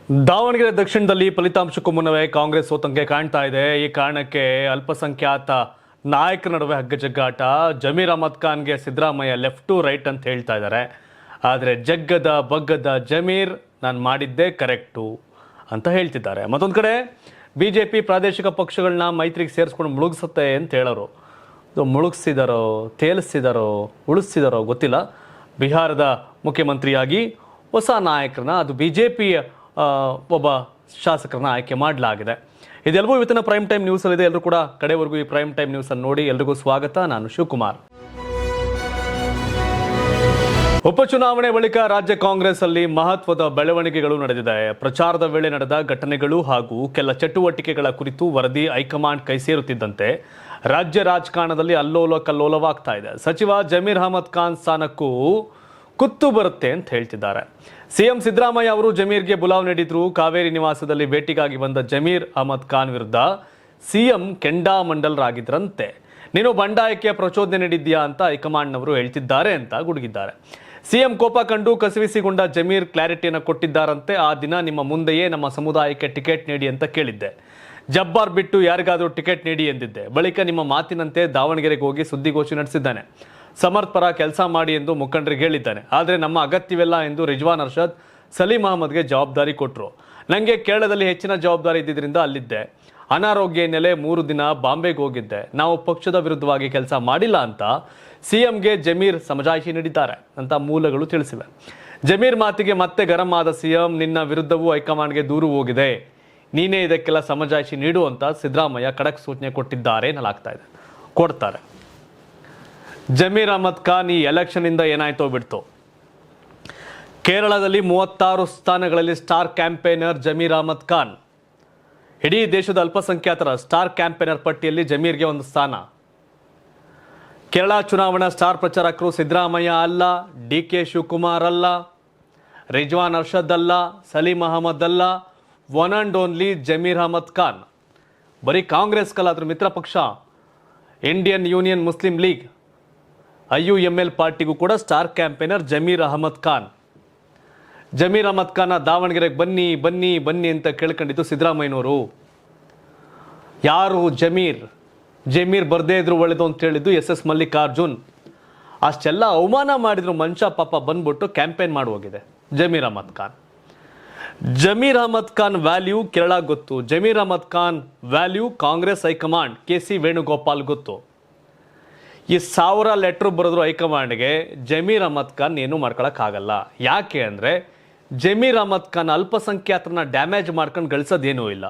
ದಾವಣಗೆರೆ ದಕ್ಷಿಣದಲ್ಲಿ ಫಲಿತಾಂಶಕ್ಕೂ ಮುನ್ನವೇ ಕಾಂಗ್ರೆಸ್ ಸೋತಂಗೆ ಕಾಣ್ತಾ ಇದೆ. ಈ ಕಾರಣಕ್ಕೆ ಅಲ್ಪಸಂಖ್ಯಾತ ನಾಯಕರ ನಡುವೆ ಹಗ್ಗಜಗ್ಗಾಟ. ಜಮೀರ್ ಅಹಮದ್ ಖಾನ್ಗೆ ಸಿದ್ದರಾಮಯ್ಯ ಲೆಫ್ಟ್ ಟು ರೈಟ್ ಅಂತ ಹೇಳ್ತಾ ಇದ್ದಾರೆ. ಆದರೆ ಜಗ್ಗದ ಬಗ್ಗದ ಜಮೀರ್ ನಾನು ಮಾಡಿದ್ದೇ ಕರೆಕ್ಟು ಅಂತ ಹೇಳ್ತಿದ್ದಾರೆ. ಮತ್ತೊಂದು ಕಡೆ ಬಿಜೆಪಿ ಪ್ರಾದೇಶಿಕ ಪಕ್ಷಗಳನ್ನ ಮೈತ್ರಿಗೆ ಸೇರಿಸ್ಕೊಂಡು ಮುಳುಗಿಸುತ್ತೆ ಅಂತ ಹೇಳೋರು. ಮುಳುಗಿಸಿದಾರೋ, ತೇಲಿಸಿದಾರೋ, ಉಳಿಸಿದಾರೋ ಗೊತ್ತಿಲ್ಲ. ಬಿಹಾರದ ಮುಖ್ಯಮಂತ್ರಿಯಾಗಿ ಹೊಸ ನಾಯಕರನ್ನ, ಅದು ಬಿಜೆಪಿಯ ಒಬ್ಬ ಶಾಸಕರನ್ನ ಆಯ್ಕೆ ಮಾಡಲಾಗಿದೆ. ಇದೆಲ್ಲವೂ ಇವತ್ತಿನ ಪ್ರೈಮ್ ಟೈಮ್ ನ್ಯೂಸಲ್ಲಿದೆ. ಎಲ್ಲರೂ ಕೂಡ ಕಡೆವರೆಗೂ ಈ ಪ್ರೈಮ್ ಟೈಮ್ ನ್ಯೂಸನ್ನು ನೋಡಿ. ಎಲ್ರಿಗೂ ಸ್ವಾಗತ. ನಾನು ಶಿವಕುಮಾರ್. ಉಪಚುನಾವಣೆ ಬಳಿಕ ರಾಜ್ಯ ಕಾಂಗ್ರೆಸ್ ಅಲ್ಲಿ ಮಹತ್ವದ ಬೆಳವಣಿಗೆಗಳು ನಡೆದಿದೆ. ಪ್ರಚಾರದ ವೇಳೆ ನಡೆದ ಘಟನೆಗಳು ಹಾಗೂ ಕೆಲ ಚಟುವಟಿಕೆಗಳ ಕುರಿತು ವರದಿ ಹೈಕಮಾಂಡ್ ಕೈ ಸೇರುತ್ತಿದ್ದಂತೆ ರಾಜ್ಯ ರಾಜಕಾರಣದಲ್ಲಿ ಅಲ್ಲೋಲ ಕಲ್ಲೋಲವಾಗ್ತಾ ಇದೆ. ಸಚಿವ ಜಮೀರ್ ಅಹಮದ್ ಖಾನ್ ಸ್ಥಾನಕ್ಕೂ ಕುತ್ತು ಬರುತ್ತೆ ಅಂತ ಹೇಳ್ತಿದ್ದಾರೆ. ಸಿಎಂ ಸಿದ್ದರಾಮಯ್ಯ ಅವರು ಜಮೀರ್ಗೆ ಬುಲಾವ್ ನೀಡಿದ್ರು. ಕಾವೇರಿ ನಿವಾಸದಲ್ಲಿ ಭೇಟಿಗಾಗಿ ಬಂದ ಜಮೀರ್ ಅಹಮದ್ ಖಾನ್ ವಿರುದ್ಧ ಸಿಎಂ ಕೆಂಡಾಮಂಡಲರಾಗಿದ್ರಂತೆ. ನೀನು ಬಂಡಾಯಕ್ಕೆ ಪ್ರಚೋದನೆ ನೀಡಿದ್ಯಾ ಅಂತ ಹೈಕಮಾಂಡ್ನವರು ಹೇಳ್ತಿದ್ದಾರೆ ಅಂತ ಗುಡುಗಿದ್ದಾರೆ. ಸಿಎಂ ಕೋಪ ಕಂಡು ಕಸಿವಿಸಿಗೊಂಡ ಜಮೀರ್ ಕ್ಲಾರಿಟಿಯನ್ನು ಕೊಟ್ಟಿದ್ದಾರಂತೆ. ಆ ದಿನ ನಿಮ್ಮ ಮುಂದೆಯೇ ನಮ್ಮ ಸಮುದಾಯಕ್ಕೆ ಟಿಕೆಟ್ ನೀಡಿ ಅಂತ ಕೇಳಿದ್ದೆ. ಜಬ್ಬಾರ್ ಬಿಟ್ಟು ಯಾರಿಗಾದರೂ ಟಿಕೆಟ್ ನೀಡಿ ಎಂದಿದ್ದೆ. ಬಳಿಕ ನಿಮ್ಮ ಮಾತಿನಂತೆ ದಾವಣಗೆರೆಗೆ ಹೋಗಿ ಸುದ್ದಿಗೋಷ್ಠಿ ನಡೆಸಿದ್ದಾನೆ. ಸಮರ್ಥ್ ಪರ ಕೆಲಸ ಮಾಡಿ ಎಂದು ಮುಖಂಡರಿಗೆ ಹೇಳಿದ್ದಾನೆ. ಆದರೆ ನಮ್ಮ ಅಗತ್ಯವಿಲ್ಲ ಎಂದು ರಿಜ್ವಾನ್ ಅರ್ಷದ್, ಸಲೀಂ ಅಹಮದ್ಗೆ ಜವಾಬ್ದಾರಿ ಕೊಟ್ಟರು. ನನಗೆ ಕೇರಳದಲ್ಲಿ ಹೆಚ್ಚಿನ ಜವಾಬ್ದಾರಿ ಇದ್ದಿದ್ದರಿಂದ ಅಲ್ಲಿದ್ದೆ. ಅನಾರೋಗ್ಯ ಹಿನ್ನೆಲೆ 3 ದಿನ ಬಾಂಬೆಗೆ ಹೋಗಿದ್ದೆ. ನಾವು ಪಕ್ಷದ ವಿರುದ್ಧವಾಗಿ ಕೆಲಸ ಮಾಡಿಲ್ಲ ಅಂತ ಸಿಎಂಗೆ ಜಮೀರ್ ಸಮಜಾಯಿಷಿ ನೀಡಿದ್ದಾರೆ ಅಂತ ಮೂಲಗಳು ತಿಳಿಸಿವೆ. ಜಮೀರ್ ಮಾತಿಗೆ ಮತ್ತೆ ಗರಂ ಆದ ಸಿಎಂ, ನಿನ್ನ ವಿರುದ್ಧವೂ ಹೈಕಮಾಂಡ್ಗೆ ದೂರು ಹೋಗಿದೆ, ನೀನೇ ಇದಕ್ಕೆಲ್ಲ ಸಮಜಾಯಿಷಿ ನೀಡು ಅಂತ ಸಿದ್ದರಾಮಯ್ಯ ಖಡಕ್ ಸೂಚನೆ ಕೊಟ್ಟಿದ್ದಾರೆ ಕೊಡ್ತಾರೆ. ಜಮೀರ್ ಅಹಮದ್ ಖಾನ್ ಈ ಎಲೆಕ್ಷನ್ ಇಂದ ಏನಾಯ್ತೋ ಬಿಡ್ತು. ಕೇರಳದಲ್ಲಿ 36 ಸ್ಥಾನಗಳಲ್ಲಿ ಸ್ಟಾರ್ ಕ್ಯಾಂಪೇನರ್ ಜಮೀರ್ ಅಹಮದ್ ಖಾನ್. ಇಡೀ ದೇಶದ ಅಲ್ಪಸಂಖ್ಯಾತರ ಸ್ಟಾರ್ ಕ್ಯಾಂಪೇನರ್ ಪಟ್ಟಿಯಲ್ಲಿ ಜಮೀರ್ಗೆ ಒಂದು ಸ್ಥಾನ. ಕೇರಳ ಚುನಾವಣಾ ಸ್ಟಾರ್ ಪ್ರಚಾರಕರು ಸಿದ್ದರಾಮಯ್ಯ ಅಲ್ಲ, DK ಶಿವಕುಮಾರ್ ಅಲ್ಲ, ರಿಜ್ವಾನ್ ಅರ್ಷದ್ ಅಲ್ಲ, ಸಲೀಂ ಅಹಮದ್ ಅಲ್ಲ, one and only Zameer Ahmed Khan. ಬರೀ ಕಾಂಗ್ರೆಸ್ ಕಲ್ಲ, ಅದ್ರ ಮಿತ್ರ ಪಕ್ಷ Indian Union Muslim League IUML ಪಾರ್ಟಿಗೂ ಕೂಡ ಸ್ಟಾರ್ ಕ್ಯಾಂಪೇನರ್ ಜಮೀರ್ ಅಹಮದ್ ಖಾನ್. ಜಮೀರ್ ಅಹಮದ್ ಖಾನ್ ದಾವಣಗೆರೆಗೆ ಬನ್ನಿ ಬನ್ನಿ ಬನ್ನಿ ಅಂತ ಕೇಳ್ಕೊಂಡಿದ್ದು ಸಿದ್ದರಾಮಯ್ಯನವರು. ಯಾರು ಜಮೀರ್ ಬರ್ದೇ ಇದ್ರು ಒಳ್ಳೆದು ಅಂತ ಹೇಳಿದ್ದು SS ಮಲ್ಲಿಕಾರ್ಜುನ್. ಅಷ್ಟೆಲ್ಲ ಅವಮಾನ ಮಾಡಿದ್ರು ಮನುಷ್ಯ ಪಾಪ ಬಂದ್ಬಿಟ್ಟು ಕ್ಯಾಂಪೇನ್ ಮಾಡಿ ಹೋಗಿದೆ ಜಮೀರ್ ಅಹಮದ್ ಖಾನ್. ಜಮೀರ್ ಅಹಮದ್ ಖಾನ್ ವ್ಯಾಲ್ಯೂ ಕೇರಳ ಗೊತ್ತು. Zameer Ahmed Khan value Congress high command KC Venugopal ಗೊತ್ತು. ಈ 1000 ಲೆಟ್ರ್ ಬರೆದ್ರು ಹೈಕಮಾಂಡ್ಗೆ, ಜಮೀರ್ ಅಹಮದ್ ಖಾನ್ ಏನೂ ಮಾಡ್ಕೊಳಕ್ಕಾಗಲ್ಲ. ಯಾಕೆ ಅಂದರೆ ಜಮೀರ್ ಅಹಮದ್ ಖಾನ್ ಅಲ್ಪಸಂಖ್ಯಾತರನ್ನ ಡ್ಯಾಮೇಜ್ ಮಾಡ್ಕೊಂಡು ಗಳಿಸೋದೇನೂ ಇಲ್ಲ.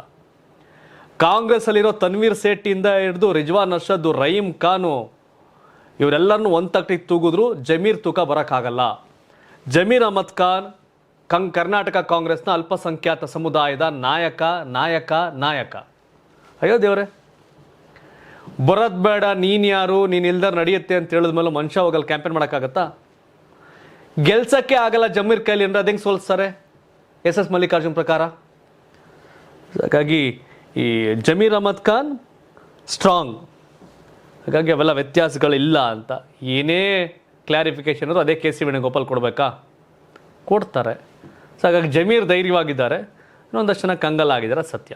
ಕಾಂಗ್ರೆಸ್ ಅಲ್ಲಿರೋ ತನ್ವೀರ್ ಸೇಠಿಯಿಂದ ಹಿಡಿದು ರಿಜ್ವಾನ್ ಅರ್ಷದ್, ರಹೀಂ ಖಾನು, ಇವರೆಲ್ಲರನ್ನೂ ಒಂದು ತಟ್ಟಿಗೆ ತೂಗಿದ್ರು ಜಮೀರ್ ತೂಕ ಬರೋಕ್ಕಾಗಲ್ಲ. ಜಮೀರ್ ಅಹಮದ್ ಖಾನ್ ಕರ್ನಾಟಕ ಕಾಂಗ್ರೆಸ್ನ ಅಲ್ಪಸಂಖ್ಯಾತ ಸಮುದಾಯದ ನಾಯಕ. ಅಯ್ಯೋ ದೇವ್ರೆ, ಬರೋದ್ ಬೇಡ, ನೀನು ಯಾರು, ನೀನು ಇಲ್ದಾರ ನಡೆಯುತ್ತೆ ಅಂತ ಹೇಳಿದ್ಮೇಲೆ ಮನುಷ್ಯ ಹೋಗಲ್ಲ ಕ್ಯಾಂಪೇನ್ ಮಾಡೋಕ್ಕಾಗತ್ತಾ? ಗೆಲ್ಸಕ್ಕೆ ಆಗಲ್ಲ ಜಮೀರ್ ಕೈಲಿ ಅಂದ್ರೆ ಅದಂಗೆ ಸೋಲ್ಸ್ತಾರೆ SS ಮಲ್ಲಿಕಾರ್ಜುನ್ ಪ್ರಕಾರ. ಹಾಗಾಗಿ ಈ ಜಮೀರ್ ಅಹಮದ್ ಖಾನ್ ಸ್ಟ್ರಾಂಗ್. ಹಾಗಾಗಿ ಅವೆಲ್ಲ ವ್ಯತ್ಯಾಸಗಳಿಲ್ಲ ಅಂತ ಏನೇ ಕ್ಲಾರಿಫಿಕೇಶನ್ ಇರೋ ಅದೇ KC ವೇಣುಗೋಪಾಲ್ ಕೊಡಬೇಕಾ? ಕೊಡ್ತಾರೆ. ಸೊ ಹಾಗಾಗಿ ಜಮೀರ್ ಧೈರ್ಯವಾಗಿದ್ದಾರೆ, ಇನ್ನೊಂದಷ್ಟು ಜನ ಕಂಗಲಾಗಿದ್ದಾರೆ, ಸತ್ಯ.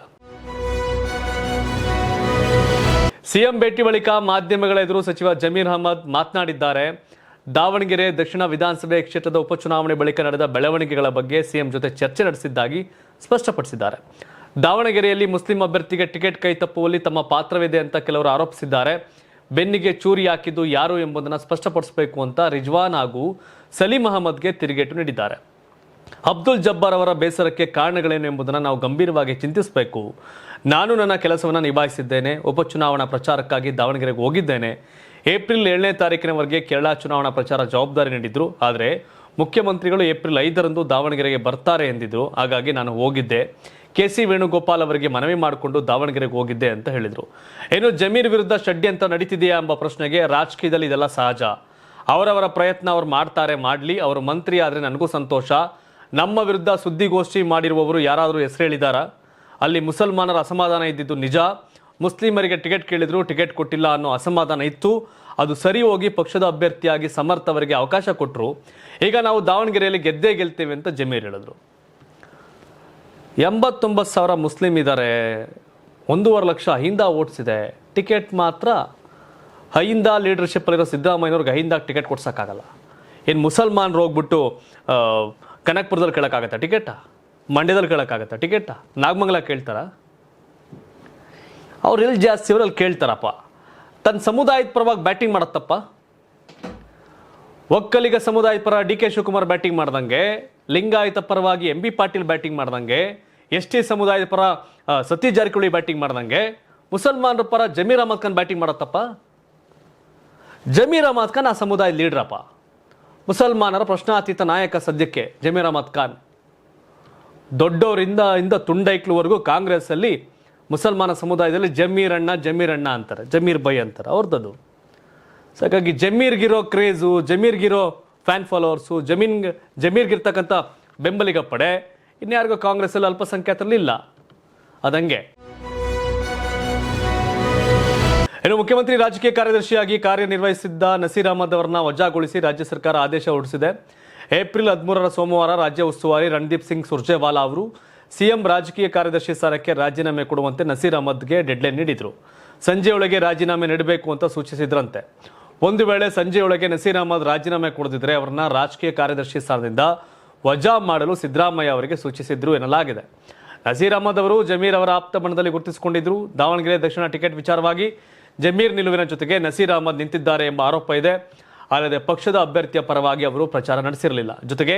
ಸಿಎಂ ಭೇಟಿ ಬಳಿಕ ಮಾಧ್ಯಮಗಳ ಎದುರು ಸಚಿವ ಜಮೀರ್ ಅಹಮದ್ ಮಾತನಾಡಿದ್ದಾರೆ. ದಾವಣಗೆರೆ ದಕ್ಷಿಣ ವಿಧಾನಸಭೆ ಕ್ಷೇತ್ರದ ಉಪಚುನಾವಣೆ ಬಳಿಕ ನಡೆದ ಬೆಳವಣಿಗೆಗಳ ಬಗ್ಗೆ ಸಿಎಂ ಜೊತೆ ಚರ್ಚೆ ನಡೆಸಿದ್ದಾಗಿ ಸ್ಪಷ್ಟಪಡಿಸಿದ್ದಾರೆ. ದಾವಣಗೆರೆಯಲ್ಲಿ ಮುಸ್ಲಿಂ ಅಭ್ಯರ್ಥಿಗೆ ಟಿಕೆಟ್ ಕೈ ತಪ್ಪುವಲ್ಲಿ ತಮ್ಮ ಪಾತ್ರವಿದೆ ಅಂತ ಕೆಲವರು ಆರೋಪಿಸಿದ್ದಾರೆ. ಬೆನ್ನಿಗೆ ಚೂರಿ ಹಾಕಿದ್ದು ಯಾರು ಎಂಬುದನ್ನು ಸ್ಪಷ್ಟಪಡಿಸಬೇಕು ಅಂತ ರಿಜ್ವಾನ್ ಹಾಗೂ ಸಲೀಂ ಅಹಮದ್ಗೆ ತಿರುಗೇಟು ನೀಡಿದ್ದಾರೆ. ಅಬ್ದುಲ್ ಜಬ್ಬಾರ್ ಅವರ ಬೇಸರಕ್ಕೆ ಕಾರಣಗಳೇನು ಎಂಬುದನ್ನು ನಾವು ಗಂಭೀರವಾಗಿ ಚಿಂತಿಸಬೇಕು. ನಾನು ನನ್ನ ಕೆಲಸವನ್ನು ನಿಭಾಯಿಸಿದ್ದೇನೆ. ಉಪಚುನಾವಣಾ ಪ್ರಚಾರಕ್ಕಾಗಿ ದಾವಣಗೆರೆಗೆ ಹೋಗಿದ್ದೇನೆ. ಏಪ್ರಿಲ್ 7ನೇ ತಾರೀಕಿನವರೆಗೆ ಕೇರಳ ಚುನಾವಣಾ ಪ್ರಚಾರ ಜವಾಬ್ದಾರಿ ನೀಡಿದ್ರು. ಆದರೆ ಮುಖ್ಯಮಂತ್ರಿಗಳು ಏಪ್ರಿಲ್ 5ರಂದು ದಾವಣಗೆರೆಗೆ ಬರ್ತಾರೆ ಎಂದಿದ್ರು. ಹಾಗಾಗಿ ನಾನು ಹೋಗಿದ್ದೆ. KC ವೇಣುಗೋಪಾಲ್ ಅವರಿಗೆ ಮನವಿ ಮಾಡಿಕೊಂಡು ದಾವಣಗೆರೆಗೆ ಹೋಗಿದ್ದೆ ಅಂತ ಹೇಳಿದರು. ಏನು ಜಮೀರ್ ವಿರುದ್ಧ ಷಡ್ಯಂತ್ರ ನಡೀತಿದೆಯಾ ಎಂಬ ಪ್ರಶ್ನೆಗೆ, ರಾಜಕೀಯದಲ್ಲಿ ಇದೆಲ್ಲ ಸಹಜ. ಅವರವರ ಪ್ರಯತ್ನ ಅವ್ರು ಮಾಡ್ತಾರೆ, ಮಾಡಲಿ. ಅವರು ಮಂತ್ರಿ ಆದರೆ ನನಗೂ ಸಂತೋಷ. ನಮ್ಮ ವಿರುದ್ಧ ಸುದ್ದಿಗೋಷ್ಠಿ ಮಾಡಿರುವವರು ಯಾರಾದರೂ ಹೆಸರು ಹೇಳಿದಾರಾ? ಅಲ್ಲಿ ಮುಸಲ್ಮಾನರ ಅಸಮಾಧಾನ ಇದ್ದಿದ್ದು ನಿಜ. ಮುಸ್ಲಿಮರಿಗೆ ಟಿಕೆಟ್ ಕೇಳಿದ್ರು, ಟಿಕೆಟ್ ಕೊಟ್ಟಿಲ್ಲ ಅನ್ನೋ ಅಸಮಾಧಾನ ಇತ್ತು. ಅದು ಸರಿ ಹೋಗಿ ಪಕ್ಷದ ಅಭ್ಯರ್ಥಿಯಾಗಿ ಸಮರ್ಥ್ ಅವರಿಗೆ ಅವಕಾಶ ಕೊಟ್ಟರು. ಈಗ ನಾವು ದಾವಣಗೆರೆಯಲ್ಲಿ ಗೆದ್ದೇ ಗೆಲ್ತೇವೆ ಅಂತ ಜಮೀರ್ ಹೇಳಿದ್ರು. 89,000 ಮುಸ್ಲಿಂ ಇದ್ದಾರೆ, 1.5 ಲಕ್ಷ ಅಹಿಂದ ವೋಟ್ಸ್ ಇದೆ. ಟಿಕೆಟ್ ಮಾತ್ರ ಅಹಿಂದ ಲೀಡರ್ಶಿಪ್ಪಲ್ಲಿರೋ ಸಿದ್ದರಾಮಯ್ಯವ್ರಿಗೆ ಅಹಿಂದಾಗ ಟಿಕೆಟ್ ಕೊಡ್ಸೋಕ್ಕಾಗಲ್ಲ. ಏನು ಮುಸಲ್ಮಾನರು ಹೋಗ್ಬಿಟ್ಟು ಕನಕ್ಪುರದಲ್ಲಿ ಕೇಳೋಕ್ಕಾಗತ್ತಾ ಟಿಕೆಟ? ಮಂಡ್ಯದಲ್ಲಿ ಕೇಳೋಕ್ಕಾಗತ್ತಾ ಟಿಕೆಟ? ನಾಗಮಂಗಲ ಕೇಳ್ತಾರ? ಅವ್ರು ಎಲ್ಲಿ ಜಾಸ್ತಿ ಅವರಲ್ಲಿ ಕೇಳ್ತಾರಪ್ಪ. ತನ್ನ ಸಮುದಾಯದ ಪರವಾಗಿ ಬ್ಯಾಟಿಂಗ್ ಮಾಡತ್ತಪ್ಪ. ಒಕ್ಕಲಿಗ ಸಮುದಾಯದ ಪರ ಡಿ ಕೆ ಶಿವಕುಮಾರ್ ಬ್ಯಾಟಿಂಗ್ ಮಾಡ್ದಂಗೆ, ಲಿಂಗಾಯತ ಪರವಾಗಿ ಎಂ ಬಿ ಪಾಟೀಲ್ ಬ್ಯಾಟಿಂಗ್ ಮಾಡ್ದಂಗೆ, ಎಸ್ ಟಿ ಸಮುದಾಯದ ಪರ ಸತೀಶ್ ಜಾರಕಿಹೊಳಿ ಬ್ಯಾಟಿಂಗ್ ಮಾಡ್ದಂಗೆ, ಮುಸಲ್ಮಾನರ ಪರ ಜಮೀರ್ ಅಹಮದ್ ಖಾನ್ ಬ್ಯಾಟಿಂಗ್ ಮಾಡತ್ತಪ್ಪ. ಜಮೀರ್ ಅಹಮದ್ ಖಾನ್ ಆ ಸಮುದಾಯದ ಲೀಡ್ರಪ್ಪ. ಮುಸಲ್ಮಾನರ ಪ್ರಶ್ನಾತೀತ ನಾಯಕ ಸದ್ಯಕ್ಕೆ ಜಮೀರ್ ಅಹಮದ್ ಖಾನ್. ದೊಡ್ಡವರಿಂದ ತುಂಡೈಕ್ಲುವರೆಗೂ ಕಾಂಗ್ರೆಸ್ ಅಲ್ಲಿ ಮುಸಲ್ಮಾನ ಸಮುದಾಯದಲ್ಲಿ ಜಮೀರ್ ಅಣ್ಣ ಅಂತಾರೆ, ಜಮೀರ್ ಬೈ ಅಂತಾರೆ, ಅವ್ರದ್ದು. ಸೊ ಹಾಗಾಗಿ ಜಮೀರ್ಗಿರೋ ಕ್ರೇಜು, ಜಮೀರ್ಗಿರೋ ಫ್ಯಾನ್ ಫಾಲೋವರ್ಸು, ಜಮೀರ್ಗಿರ್ತಕ್ಕಂಥ ಬೆಂಬಲಿಗ ಪಡೆ ಇನ್ಯಾರಿಗೂ ಕಾಂಗ್ರೆಸ್ಸಲ್ಲಿ ಅಲ್ಪಸಂಖ್ಯಾತರಲ್ಲಿ ಇಲ್ಲ. ಅದಂಗೆ. ಇನ್ನು ಮುಖ್ಯಮಂತ್ರಿ ರಾಜಕೀಯ ಕಾರ್ಯದರ್ಶಿಯಾಗಿ ಕಾರ್ಯನಿರ್ವಹಿಸಿದ್ದ ನಸೀರ್ ಅಹಮದ್ ಅವರನ್ನ ವಜಾಗೊಳಿಸಿ ರಾಜ್ಯ ಸರ್ಕಾರ ಆದೇಶ ಹೊರಡಿಸಿದೆ. ಏಪ್ರಿಲ್ 13ರ ಸೋಮವಾರ ರಾಜ್ಯ ಉಸ್ತುವಾರಿ ರಣದೀಪ್ ಸಿಂಗ್ ಸುರ್ಜೇವಾಲಾ ಅವರು ಸಿಎಂ ರಾಜಕೀಯ ಕಾರ್ಯದರ್ಶಿ ಸ್ಥಾನಕ್ಕೆ ರಾಜೀನಾಮೆ ಕೊಡುವಂತೆ ನಸೀರ್ ಅಹಮದ್ಗೆ ಡೆಡ್ಲೈನ್ ನೀಡಿದ್ರು. ಸಂಜೆಯೊಳಗೆ ರಾಜೀನಾಮೆ ನೀಡಬೇಕು ಅಂತ ಸೂಚಿಸಿದ್ರಂತೆ. ಒಂದು ವೇಳೆ ಸಂಜೆಯೊಳಗೆ ನಸೀರ್ ಅಹಮದ್ ರಾಜೀನಾಮೆ ಕೊಡದಿದ್ರೆ ಅವರನ್ನ ರಾಜಕೀಯ ಕಾರ್ಯದರ್ಶಿ ಸ್ಥಾನದಿಂದ ವಜಾ ಮಾಡಲು ಸಿದ್ದರಾಮಯ್ಯ ಅವರಿಗೆ ಸೂಚಿಸಿದ್ರು ಎನ್ನಲಾಗಿದೆ. ನಸೀರ್ ಅಹಮದ್ ಅವರು ಜಮೀರ್ ಅವರ ಆಪ್ತ ಬಣದಲ್ಲಿ ಗುರುತಿಸಿಕೊಂಡಿದ್ರು. ದಾವಣಗೆರೆ ದಕ್ಷಿಣ ಟಿಕೆಟ್ ವಿಚಾರವಾಗಿ ಜಮೀರ್ ನಿಲುವಿನ ಜೊತೆಗೆ ನಸೀರ್ ಅಹಮದ್ ನಿಂತಿದ್ದಾರೆ ಎಂಬ ಆರೋಪ ಇದೆ. ಅಲ್ಲದೆ ಪಕ್ಷದ ಅಭ್ಯರ್ಥಿಯ ಪರವಾಗಿ ಅವರು ಪ್ರಚಾರ ನಡೆಸಿರಲಿಲ್ಲ. ಜೊತೆಗೆ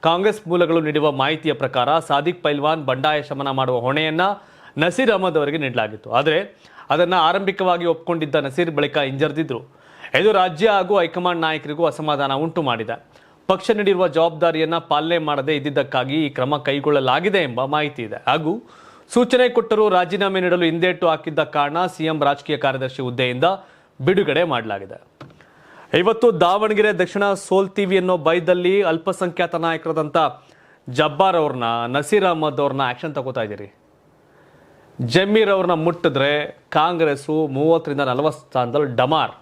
ಕಾಂಗ್ರೆಸ್ ಮೂಲಗಳು ನೀಡುವ ಮಾಹಿತಿಯ ಪ್ರಕಾರ ಸಾದಿಕ್ ಪೈಲ್ವಾನ್ ಬಂಡಾಯ ಶಮನ ಮಾಡುವ ಹೊಣೆಯನ್ನ ನಸೀರ್ ಅಹಮದ್ ಅವರಿಗೆ ನೀಡಲಾಗಿತ್ತು. ಆದರೆ ಅದನ್ನ ಆರಂಭಿಕವಾಗಿ ಒಪ್ಪಿಕೊಂಡಿದ್ದ ನಸೀರ್ ಬಳಿಕ ಹಿಂಜರಿದಿದ್ರು. ಇದು ರಾಜ್ಯ ಹಾಗೂ ಹೈಕಮಾಂಡ್ ನಾಯಕರಿಗೂ ಅಸಮಾಧಾನ ಉಂಟು ಮಾಡಿದೆ. ಪಕ್ಷ ನೀಡಿರುವ ಜವಾಬ್ದಾರಿಯನ್ನ ಪಾಲನೆ ಮಾಡದೆ ಇದ್ದಿದ್ದಕ್ಕಾಗಿ ಈ ಕ್ರಮ ಕೈಗೊಳ್ಳಲಾಗಿದೆ ಎಂಬ ಮಾಹಿತಿ ಇದೆ. ಹಾಗೂ ಸೂಚನೆ ಕೊಟ್ಟರೂ ರಾಜೀನಾಮೆ ನೀಡಲು ಹಿಂದೇಟು ಹಾಕಿದ್ದ ಕಾರಣ ಸಿಎಂ ರಾಜಕೀಯ ಕಾರ್ಯದರ್ಶಿ ಹುದ್ದೆಯಿಂದ ಬಿಡುಗಡೆ ಮಾಡಲಾಗಿದೆ. ಇವತ್ತು ದಾವಣಗೆರೆ ದಕ್ಷಿಣ ಸೋಲ್ತೀವಿ ಅನ್ನೋ ಭಯದಲ್ಲಿ ಅಲ್ಪಸಂಖ್ಯಾತ ನಾಯಕರಾದಂಥ ಜಬ್ಬಾರ್ ಅವ್ರನ್ನ, ನಸೀರ್ ಅಹಮದ್ ಅವ್ರನ್ನ ಆಕ್ಷನ್ ತಗೋತಾ ಇದ್ದೀರಿ. ಜಮೀರ್ ಅವ್ರನ್ನ ಮುಟ್ಟಿದ್ರೆ ಕಾಂಗ್ರೆಸ್ಸು 30ರಿಂದ 40 ಸ್ಥಾನದಲ್ಲಿ ಡಮಾರ್.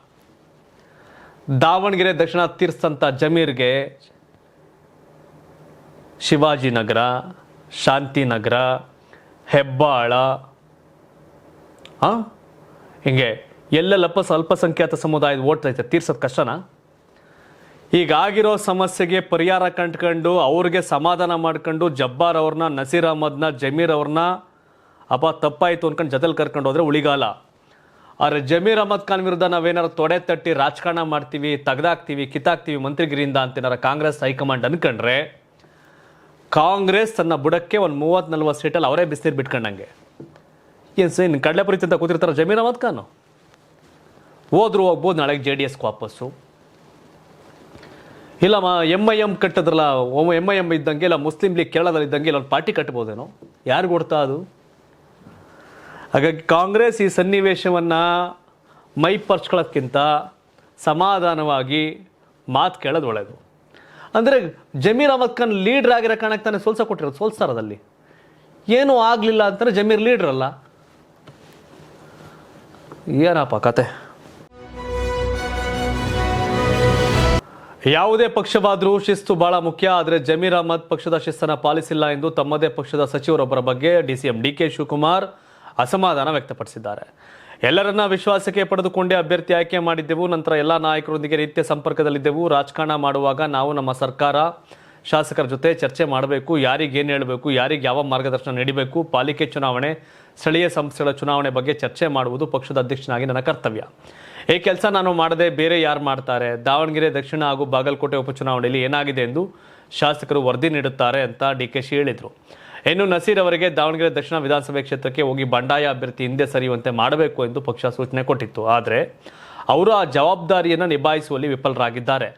ದಾವಣಗೆರೆ ದಕ್ಷಿಣ ತೀರ್ಸ್ತಂಥ ಜಮೀರ್ಗೆ ಶಿವಾಜಿನಗರ, ಶಾಂತಿನಗರ, ಹೆಬ್ಬಾಳ, ಹಿಂಗೆ ಎಲ್ಲೆಲ್ಲ ಅಲ್ಪಸಂಖ್ಯಾತ ಸಮುದಾಯದ ಓಟ್ ಐತೆ, ತೀರ್ಸೋದು ಕಷ್ಟನಾ? ಹೀಗಾಗಿರೋ ಸಮಸ್ಯೆಗೆ ಪರಿಹಾರ ಕಂಡ್ಕೊಂಡು ಅವ್ರಿಗೆ ಸಮಾಧಾನ ಮಾಡ್ಕೊಂಡು ಜಬ್ಬಾರ್ ಅವ್ರನ್ನ, ನಸೀರ್ ಅಹಮದ್ನ, ಜಮೀರ್ ಅವ್ರನ್ನ ತಪ್ಪಾಯಿತು ಅನ್ಕೊಂಡು ಜೊತೆಲಿ ಕರ್ಕೊಂಡು ಹೋದ್ರೆ ಉಳಿಗಾಲ. ಆದರೆ ಜಮೀರ್ ಅಹಮದ್ ಖಾನ್ ವಿರುದ್ಧ ನಾವೇನಾರು ತೊಡೆ ತಟ್ಟಿ ರಾಜಕಾರಣ ಮಾಡ್ತೀವಿ, ತೆಗ್ದಾಕ್ತೀವಿ, ಕಿತ್ತಾಕ್ತೀವಿ ಮಂತ್ರಿಗಿರಿಯಿಂದ ಅಂತೇನಾರ ಕಾಂಗ್ರೆಸ್ ಹೈಕಮಾಂಡ್ ಅನ್ಕೊಂಡ್ರೆ ಕಾಂಗ್ರೆಸ್ ತನ್ನ ಬುಡಕ್ಕೆ ಒಂದು 30-40 ಸೀಟಲ್ಲಿ ಅವರೇ ಬಿಸ್ತೀರು ಬಿಟ್ಕೊಂಡಂಗೆ. ಏನು ಸರ್, ಇನ್ನು ಕಡಲೆಪುರಿ ಅಂತ ಕೂತಿರ್ತಾರೆ ಜಮೀರ್ ಅಹಮದ್ ಖಾನ್. ಹೋದ್ರು ಹೋಗ್ಬೋದು, ನಾಳೆಗೆ JDS ವಾಪಸ್ಸು. ಇಲ್ಲ MIM ಕಟ್ಟಿದ್ರಲ್ಲ, MIM ಇದ್ದಂಗೆ, ಇಲ್ಲ ಮುಸ್ಲಿಂ ಲೀಗ್ ಕೇರಳದಲ್ಲಿ ಇದ್ದಂಗೆ ಇಲ್ಲ ಪಾರ್ಟಿ ಕಟ್ಬೋದೇನೋ, ಯಾರು ಕೊಡ್ತಾ ಅದು? ಹಾಗಾಗಿ ಕಾಂಗ್ರೆಸ್ ಈ ಸನ್ನಿವೇಶವನ್ನು ಮೈಪರ್ಚ್ಕೊಳ್ಳೋದ್ಕಿಂತ ಸಮಾಧಾನವಾಗಿ ಮಾತು ಕೇಳೋದು ಒಳ್ಳೆಯದು. ಅಂದರೆ ಜಮೀರ್ ಅಹಮದ್ ಖಾನ್ ಲೀಡ್ರ್ ಆಗಿರೋ ಕಾರಣಕ್ಕೆ ತಾನೇ ಕೊಟ್ಟಿರೋದು, ಸೋಲ್ಸ್ತಾರದಲ್ಲಿ ಏನೂ ಆಗಲಿಲ್ಲ ಅಂತಾರೆ. ಜಮೀರ್ ಲೀಡ್ರ್ ಅಲ್ಲ, ಏನಪ್ಪ ಕತೆ? ಯಾವುದೇ ಪಕ್ಷವಾದರೂ ಶಿಸ್ತು ಬಹಳ ಮುಖ್ಯ. ಆದರೆ ಜಮೀರ್ ಅಹಮದ್ ಪಕ್ಷದ ಶಿಸ್ತನ್ನು ಪಾಲಿಸಿಲ್ಲ ಎಂದು ತಮ್ಮದೇ ಪಕ್ಷದ ಸಚಿವರೊಬ್ಬರ ಬಗ್ಗೆ DCM DK ಶಿವಕುಮಾರ್ ಅಸಮಾಧಾನ ವ್ಯಕ್ತಪಡಿಸಿದ್ದಾರೆ. ಎಲ್ಲರನ್ನ ವಿಶ್ವಾಸಕ್ಕೆ ಪಡೆದುಕೊಂಡೇ ಅಭ್ಯರ್ಥಿ ಆಯ್ಕೆ ಮಾಡಿದ್ದೆವು. ನಂತರ ಎಲ್ಲ ನಾಯಕರೊಂದಿಗೆ ನಿತ್ಯ ಸಂಪರ್ಕದಲ್ಲಿದ್ದೆವು. ರಾಜಕಾರಣ ಮಾಡುವಾಗ ನಾವು ನಮ್ಮ ಸರ್ಕಾರ, ಶಾಸಕರ ಜೊತೆ ಚರ್ಚೆ ಮಾಡಬೇಕು. ಯಾರಿಗೇನು ಹೇಳಬೇಕು, ಯಾರಿಗೆ ಯಾವ ಮಾರ್ಗದರ್ಶನ ನೀಡಬೇಕು, ಪಾಲಿಕೆ ಚುನಾವಣೆ, ಸ್ಥಳೀಯ ಸಂಸ್ಥೆಗಳ ಚುನಾವಣೆ ಬಗ್ಗೆ ಚರ್ಚೆ ಮಾಡುವುದು ಪಕ್ಷದ ಅಧ್ಯಕ್ಷನಾಗಿ ನನ್ನ ಕರ್ತವ್ಯ. ಈ ಕೆಲಸ ನಾನು ಮಾಡದೆ ಬೇರೆ ಯಾರು ಮಾಡ್ತಾರೆ? ದಾವಣಗೆರೆ ದಕ್ಷಿಣ ಹಾಗೂ ಬಾಗಲಕೋಟೆ ಉಪಚುನಾವಣೆಯಲ್ಲಿ ಏನಾಗಿದೆ ಎಂದು ಶಾಸಕರು ವರದಿ ನೀಡುತ್ತಾರೆ ಅಂತ DKಶಿ ಹೇಳಿದರು. ಇನ್ನು ನಸೀರ್ ಅವರಿಗೆ ದಾವಣಗೆರೆ ದಕ್ಷಿಣ ವಿಧಾನಸಭೆ ಕ್ಷೇತ್ರಕ್ಕೆ ಹೋಗಿ ಬಂಡಾಯ ಅಭ್ಯರ್ಥಿ ಹಿಂದೆ ಸರಿಯುವಂತೆ ಮಾಡಬೇಕು ಎಂದು ಪಕ್ಷ ಸೂಚನೆ ಕೊಟ್ಟಿತ್ತು. ಆದರೆ ಅವರು ಆ ಜವಾಬ್ದಾರಿಯನ್ನು ನಿಭಾಯಿಸುವಲ್ಲಿ ವಿಫಲರಾಗಿದ್ದಾರೆ.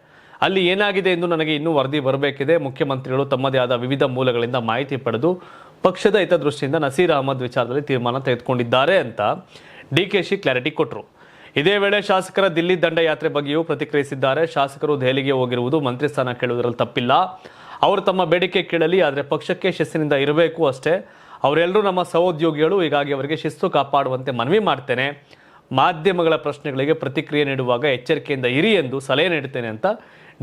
ಅಲ್ಲಿ ಏನಾಗಿದೆ ಎಂದು ನನಗೆ ಇನ್ನೂ ವರದಿ ಬರಬೇಕಿದೆ. ಮುಖ್ಯಮಂತ್ರಿಗಳು ತಮ್ಮದೇ ಆದ ವಿವಿಧ ಮೂಲಗಳಿಂದ ಮಾಹಿತಿ ಪಡೆದು ಪಕ್ಷದ ಹಿತದೃಷ್ಟಿಯಿಂದ ನಸೀರ್ ಅಹಮದ್ ವಿಚಾರದಲ್ಲಿ ತೀರ್ಮಾನ ತೆಗೆದುಕೊಂಡಿದ್ದಾರೆ ಅಂತ DKಶಿ ಕ್ಲಾರಿಟಿ ಕೊಟ್ಟರು. ಇದೇ ವೇಳೆ ಶಾಸಕರ ದಿಲ್ಲಿ ದಂಡಯಾತ್ರೆ ಬಗ್ಗೆಯೂ ಪ್ರತಿಕ್ರಿಯಿಸಿದ್ದಾರೆ. ಶಾಸಕರು ದೆಹಲಿಗೆ ಹೋಗಿರುವುದು ಮಂತ್ರಿ ಸ್ಥಾನ ಕೇಳುವುದರಲ್ಲಿ ತಪ್ಪಿಲ್ಲ. ಅವರು ತಮ್ಮ ಬೇಡಿಕೆ ಕೇಳಲಿ, ಆದರೆ ಪಕ್ಷಕ್ಕೆ ಶಿಸ್ತಿನಿಂದ ಇರಬೇಕು ಅಷ್ಟೇ. ಅವರೆಲ್ಲರೂ ನಮ್ಮ ಸಹೋದ್ಯೋಗಿಗಳು, ಹೀಗಾಗಿ ಅವರಿಗೆ ಶಿಸ್ತು ಕಾಪಾಡುವಂತೆ ಮನವಿ ಮಾಡ್ತೇನೆ. ಮಾಧ್ಯಮಗಳ ಪ್ರಶ್ನೆಗಳಿಗೆ ಪ್ರತಿಕ್ರಿಯೆ ನೀಡುವಾಗ ಎಚ್ಚರಿಕೆಯಿಂದ ಇರಿ ಎಂದು ಸಲಹೆ ನೀಡುತ್ತೇನೆ ಅಂತ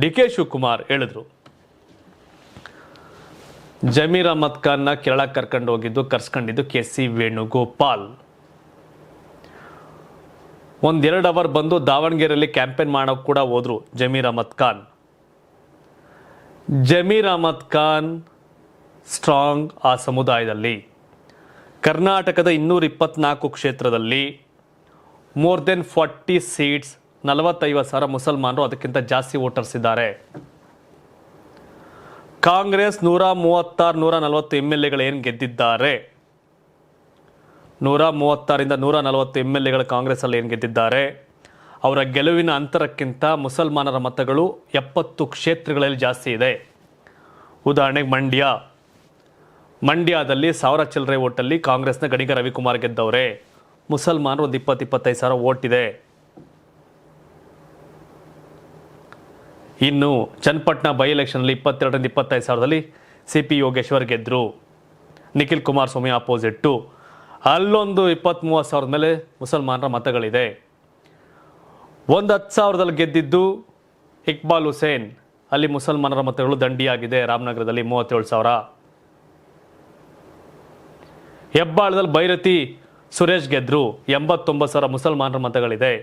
DK ಶಿವಕುಮಾರ್ ಹೇಳಿದರು. ಜಮೀರ್ ಅಹಮದ್ ಖಾನ್ನ ಕೇರಳ ಕರ್ಸ್ಕೊಂಡಿದ್ದು KC ವೇಣುಗೋಪಾಲ್. 1-2 ಅವರ್ ಬಂದು ದಾವಣಗೆರೆಯಲ್ಲಿ ಕ್ಯಾಂಪೇನ್ ಮಾಡೋಕೆ ಕೂಡ ಹೋದ್ರು ಜಮೀರ್ ಅಹಮದ್ ಖಾನ್. ಜಮೀರ್ ಅಹಮದ್ ಖಾನ್ ಸ್ಟ್ರಾಂಗ್ ಆ ಸಮುದಾಯದಲ್ಲಿ. ಕರ್ನಾಟಕದ 224 ಕ್ಷೇತ್ರದಲ್ಲಿ ಮೋರ್ ದೆನ್ 40 ಸೀಟ್ಸ್, 45,000 ಮುಸಲ್ಮಾನರು, ಅದಕ್ಕಿಂತ ಜಾಸ್ತಿ ವೋಟರ್ಸ್ ಇದ್ದಾರೆ. ಕಾಂಗ್ರೆಸ್ 136-140 MLAಗಳು ಏನು ಗೆದ್ದಿದ್ದಾರೆ, 136ರಿಂದ 140 MLAಗಳು ಕಾಂಗ್ರೆಸ್ ಅಲ್ಲಿ ಏನು ಗೆದ್ದಿದ್ದಾರೆ, ಅವರ ಗೆಲುವಿನ ಅಂತರಕ್ಕಿಂತ ಮುಸಲ್ಮಾನರ ಮತಗಳು 70 ಕ್ಷೇತ್ರಗಳಲ್ಲಿ ಜಾಸ್ತಿ ಇದೆ. ಉದಾಹರಣೆಗೆ ಮಂಡ್ಯದಲ್ಲಿ 1000 ಚಿಲ್ಲರೆ ಓಟಲ್ಲಿ ಕಾಂಗ್ರೆಸ್ನ ಗಣಿಗ ರವಿಕುಮಾರ್ ಗೆದ್ದವರೇ. ಮುಸಲ್ಮಾನರು ಒಂದು 20-25,000 ಓಟ್ ಇದೆ. ಇನ್ನು ಚನ್ನಪಟ್ಟಣ ಬೈ ಎಲೆಕ್ಷನ್ನಲ್ಲಿ 22-25,000ದಲ್ಲಿ CP ಯೋಗೇಶ್ವರ್ ಗೆದ್ದರು. ನಿಖಿಲ್ ಕುಮಾರಸ್ವಾಮಿ ಅಪೋಸಿಟ್ಟು. ಅಲ್ಲೊಂದು 20-30,000 ಮೇಲೆ ಮುಸಲ್ಮಾನರ ಮತಗಳಿದೆ. 10,000ದಲ್ಲಿ ಗೆದ್ದಿದ್ದು ಇಕ್ಬಾಲ್ ಹುಸೇನ್, ಅಲ್ಲಿ ಮುಸಲ್ಮಾನರ ಮತಗಳು ದಂಡಿಯಾಗಿದೆ. ರಾಮನಗರದಲ್ಲಿ 37,000. ಹೆಬ್ಬಾಳದಲ್ಲಿ ಭೈರತಿ ಸುರೇಶ್ ಗೆದ್ರು, 89,000 ಮುಸಲ್ಮಾನರ ಮತಗಳಿದೆ.